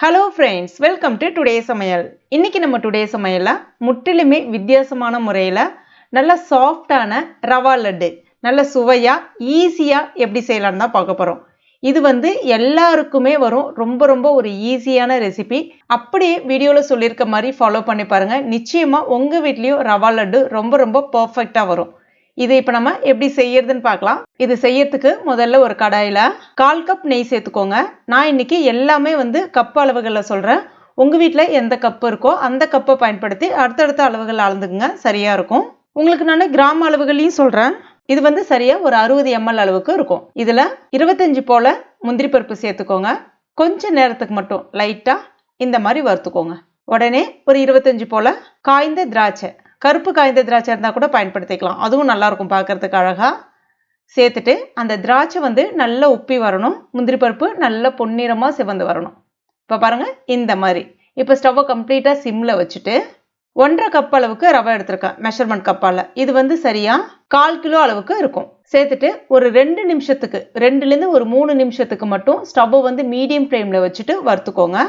Hello friends, welcome to today's Samayal. இன்னைக்கு நம்ம today சமையல்ல முற்றிலுமே வித்தியாசமான முறையில நல்ல சாஃப்ட்டான ரவா லட்டு நல்ல சுவையா ஈஸியா எப்படி செய்யலாம்னு தான் பார்க்க போறோம். இது எல்லாருக்குமே வரும் ரொம்ப ஒரு ஈஸியான ரெசிபி. அப்படியே வீடியோல சொல்லிருக்க மாதிரி ஃபாலோ பண்ணி பாருங்க. நிச்சயமா உங்க வீட்லயும் ரவா லட்டு ரொம்ப பெர்ஃபெக்ட்டா வரும். இதை இப்ப நம்ம எப்படி செய்யறதுன்னு பார்க்கலாம். இது செய்யறதுக்கு முதல்ல ஒரு கடாயில 1/4 கப் நெய் சேர்த்துக்கோங்க. நான் இன்னைக்கு எல்லாமே கப் அளவுகள்ல சொல்றேன். உங்க வீட்ல எந்த கப் இருக்கோ அந்த கப்பை பயன்படுத்தி அடுத்தடுத்த அளவுகள் அளந்துக்குங்க, சரியா இருக்கும். உங்களுக்கு நான் கிராம் அளவுகளையும் சொல்றேன். இது சரியா ஒரு 60 ml அளவுக்கு இருக்கும். இதுல 25 போல முந்திரி பருப்பு சேர்த்துக்கோங்க. கொஞ்ச நேரத்துக்கு மட்டும் லைட்டா இந்த மாதிரி வறுத்துக்கோங்க. உடனே ஒரு 25 போல காய்ந்த திராட்சை, கருப்பு காய்ந்த திராட்சை இருந்தால் கூட பயன்படுத்திக்கலாம், அதுவும் நல்லா இருக்கும் பார்க்கறதுக்கு அழகா. சேர்த்துட்டு அந்த திராட்சை நல்லா உப்பி வரணும், முந்திரி பருப்பு நல்லா பொன்னிறமாக சிவந்து வரணும். இப்போ பாருங்க இந்த மாதிரி. இப்போ ஸ்டவ்வை கம்ப்ளீட்டாக சிம்மில் வச்சுட்டு 1/2 கப் அளவுக்கு ரவை எடுத்திருக்கேன் மெஷர்மெண்ட் கப்பால். இது சரியா 1/4 கிலோ அளவுக்கு இருக்கும். சேர்த்துட்டு ஒரு 2 நிமிஷத்துக்கு 2லேருந்து ஒரு 3 நிமிஷத்துக்கு மட்டும் ஸ்டவ்வை மீடியம் ஃப்ளேமில் வச்சுட்டு வறுத்துக்கோங்க.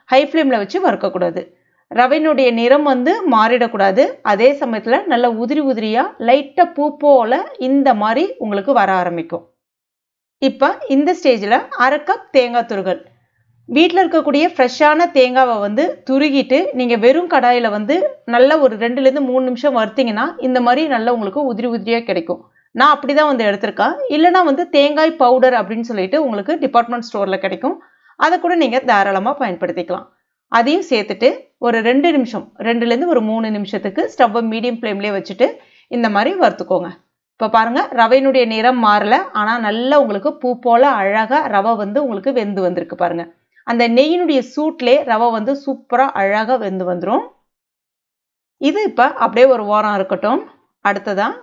ஹை ஃப்ளேமில் வச்சு வறுக்கக்கூடாது. ரவையினுடைய நிறம் மாறிடக்கூடாது. அதே சமயத்தில் நல்ல உதிரியா லைட்டாக பூ போல இந்த மாதிரி உங்களுக்கு வர ஆரம்பிக்கும். இப்போ இந்த ஸ்டேஜில் 1/2 கப் தேங்காய் துருகல். வீட்டில் இருக்கக்கூடிய ஃப்ரெஷ்ஷான தேங்காவை துருகிட்டு நீங்கள் வெறும் கடாயில் நல்லா ஒரு 2லேருந்து 3 நிமிஷம் வறுத்தீங்கன்னா இந்த மாதிரி நல்லா உங்களுக்கு உதிரியாக கிடைக்கும். நான் அப்படி தான் எடுத்திருக்கேன். இல்லைனா தேங்காய் பவுடர் அப்படின்னு சொல்லிட்டு உங்களுக்கு டிபார்ட்மெண்ட் ஸ்டோரில் கிடைக்கும். அதை கூட நீங்கள் தாராளமாக பயன்படுத்திக்கலாம். அதையும் சேர்த்துட்டு ஒரு 2 நிமிஷம் 2லேருந்து ஒரு 3 நிமிஷத்துக்கு ஸ்டவ்வை மீடியம் ஃப்ளேம்லேயே வச்சுட்டு இந்த மாதிரி வறுத்துக்கோங்க. இப்போ பாருங்க ரவையினுடைய நிறம் மாறல, ஆனால் நல்லா உங்களுக்கு பூ போல அழகாக ரவை உங்களுக்கு வெந்து வந்திருக்கு பாருங்க. அந்த நெய்யினுடைய சூட்லேயே ரவை சூப்பராக அழகாக வெந்து வந்துடும். இது இப்போ அப்படியே ஒரு வாரம் இருக்கட்டும். அடுத்ததான்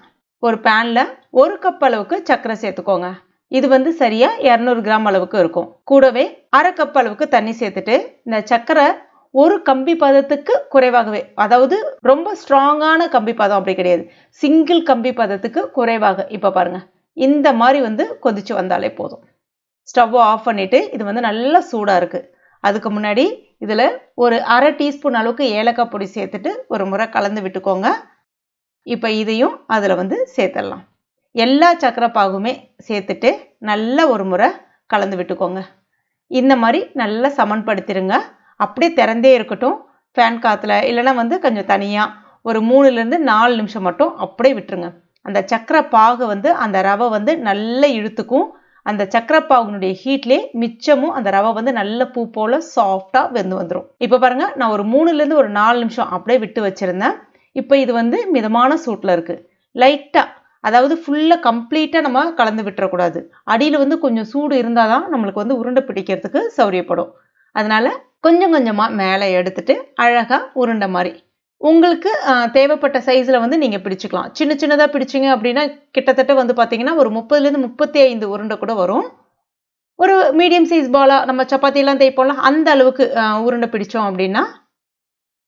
ஒரு பேனில் 1 கப் அளவுக்கு சர்க்கரை சேர்த்துக்கோங்க. இது சரியா 200 கிராம் அளவுக்கு இருக்கும். கூடவே 1/2 கப் அளவுக்கு தண்ணி சேர்த்துட்டு இந்த சர்க்கரை ஒரு கம்பி பதத்துக்கு குறைவாகவே, அதாவது ரொம்ப ஸ்ட்ராங்கான கம்பி பதம் அப்படி கிடையாது, சிங்கிள் கம்பி பதத்துக்கு குறைவாக இப்போ பாருங்க இந்த மாதிரி கொதிச்சு வந்தாலே போதும். ஸ்டவ் ஆஃப் பண்ணிட்டு இது நல்லா சூடாக இருக்கு. அதுக்கு முன்னாடி இதில் ஒரு 1/2 டீஸ்பூன் அளவுக்கு ஏலக்காய் பொடி சேர்த்துட்டு ஒரு முறை கலந்து விட்டுக்கோங்க. இப்போ இதையும் அதில் சேர்த்துடலாம். எல்லா சக்கரை பாகுமே சேர்த்துட்டு நல்லா ஒரு முறை கலந்து விட்டுக்கோங்க. இந்த மாதிரி நல்லா சமன்படுத்திடுங்க. அப்படியே திறந்தே இருக்கட்டும் ஃபேன் காற்றுல, இல்லைன்னா கொஞ்சம் தனியாக ஒரு 3லேருந்து 4 நிமிஷம் மட்டும் அப்படியே விட்டுருங்க. அந்த சக்கரை பாகு அந்த ரவை நல்லா இழுத்துக்கும். அந்த சக்கரை பாகுனுடைய ஹீட்லேயே மிச்சமும் அந்த ரவை நல்ல பூ போல் சாஃப்டாக வெந்து வந்துடும். இப்போ பாருங்கள், நான் ஒரு 3லேருந்து ஒரு 4 நிமிஷம் அப்படியே விட்டு வச்சுருந்தேன். இப்போ இது மிதமான சூட்டில் இருக்குது. லைட்டாக, அதாவது ஃபுல்லாக கம்ப்ளீட்டாக நம்ம கலந்து விட்டுறக்கூடாது. அடியில் கொஞ்சம் சூடு இருந்தால் தான் நம்மளுக்கு உருண்டை பிடிக்கிறதுக்கு சௌரியப்படும். அதனால் கொஞ்சமாக மேலே எடுத்துட்டு அழகாக உருண்டை மாதிரி உங்களுக்கு தேவைப்பட்ட சைஸில் நீங்கள் பிடிச்சிக்கலாம். சின்னதாக பிடிச்சிங்க அப்படின்னா கிட்டத்தட்ட பார்த்தீங்கன்னா ஒரு 30லேருந்து 35 உருண்டை கூட வரும். ஒரு மீடியம் சைஸ் பாலாக நம்ம சப்பாத்தியெல்லாம் தேய்ப்போம்ல, அந்த அளவுக்கு உருண்டை பிடிச்சோம் அப்படின்னா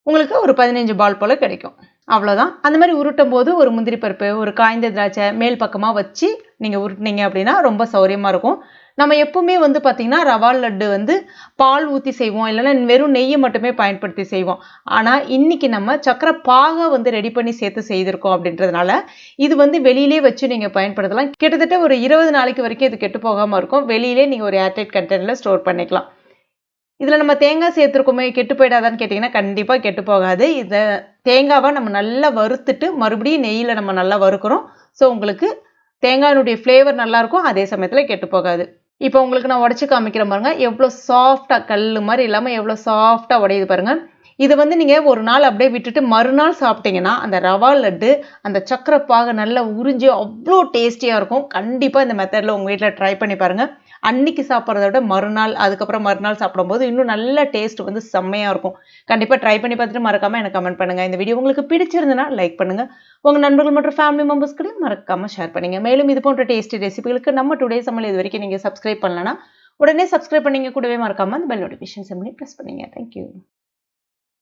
உங்களுக்கு ஒரு 15 பால் போல் கிடைக்கும். அவ்வளோதான். அந்த மாதிரி உருட்டும் போது ஒரு முந்திரி பருப்பு, ஒரு காய்ந்த திராட்சை மேல் பக்கமாக வச்சு நீங்கள் உருட்டினீங்க அப்படின்னா ரொம்ப சௌரியமாக இருக்கும். நம்ம எப்பவுமே பார்த்தீங்கன்னா ரவா லட்டு பால் ஊற்றி செய்வோம், இல்லைன்னா வெறும் நெய்யை மட்டுமே பயன்படுத்தி செய்வோம். ஆனால் இன்னைக்கு நம்ம சக்கரை பாகை ரெடி பண்ணி சேர்த்து செய்திருக்கோம். அப்படின்றதுனால இது வெளியிலே வச்சு நீங்கள் பயன்படுத்தலாம். கிட்டத்தட்ட ஒரு 20 நாளைக்கு வரைக்கும் இது கெட்டு போகாமல் இருக்கும். வெளியிலே நீங்கள் ஒரு ஏர்டைட் கண்டெய்னரில் ஸ்டோர் பண்ணிக்கலாம். இதில் நம்ம தேங்காய் சேர்த்துருக்கோமே, கெட்டு போயிடாதான்னு கேட்டிங்கன்னா கண்டிப்பாக கெட்டு போகாது. இதை தேங்காவை நம்ம நல்லா வறுத்துட்டு மறுபடியும் நெய்யில் நம்ம நல்லா வறுக்கிறோம். ஸோ உங்களுக்கு தேங்காயினுடைய ஃப்ளேவர் நல்லாயிருக்கும், அதே சமயத்தில் கெட்டு போகாது. இப்போ உங்களுக்கு நான் உடச்சி காமிக்கிறேன் பாருங்க, எவ்வளோ சாஃப்டாக கல் மாதிரி இல்லாமல் எவ்வளோ சாஃப்டாக உடையுது பாருங்கள். இது நீங்கள் ஒரு நாள் அப்படியே விட்டுட்டு மறுநாள் சாப்பிட்டீங்கன்னா அந்த ரவா லட்டு அந்த சக்கரை பாகை நல்லா உறிஞ்சி அவ்வளோ டேஸ்டியாக இருக்கும். கண்டிப்பாக இந்த மெத்தடில் உங்கள் வீட்டில் ட்ரை பண்ணி பாருங்கள். அன்னைக்கு சாப்பிட்றத விட அதுக்கப்புறம் மறுநாள் சாப்பிடும்போது இன்னும் நல்ல டேஸ்ட் செம்மையாக இருக்கும். கண்டிப்பாக ட்ரை பண்ணி பார்த்துட்டு மறக்காமல் எனக்கு கமெண்ட் பண்ணுங்கள். இந்த வீடியோ உங்களுக்கு பிடிச்சிருந்ததுன்னா லைக் பண்ணுங்கள். உங்கள் நண்பர்கள் மற்றும் ஃபேமிலி மெம்பர்ஸ்க்கு மறக்காமல் ஷேர் பண்ணுங்கள். மேலும் இது போன்ற டேஸ்டி ரெசிபிகளுக்கு நம்ம டுடே சமையல் இது வரைக்கும் நீங்கள் சப்ஸ்கிரைப் பண்ணலன்னா உடனே சப்ஸ்கிரைப் பண்ணிங்க. கூடவே மறக்காமல் அந்த பெல் நோட்டிஃபிகேஷன் சிம்பிளி ப்ரெஸ் பண்ணுங்கள். தேங்க்யூ.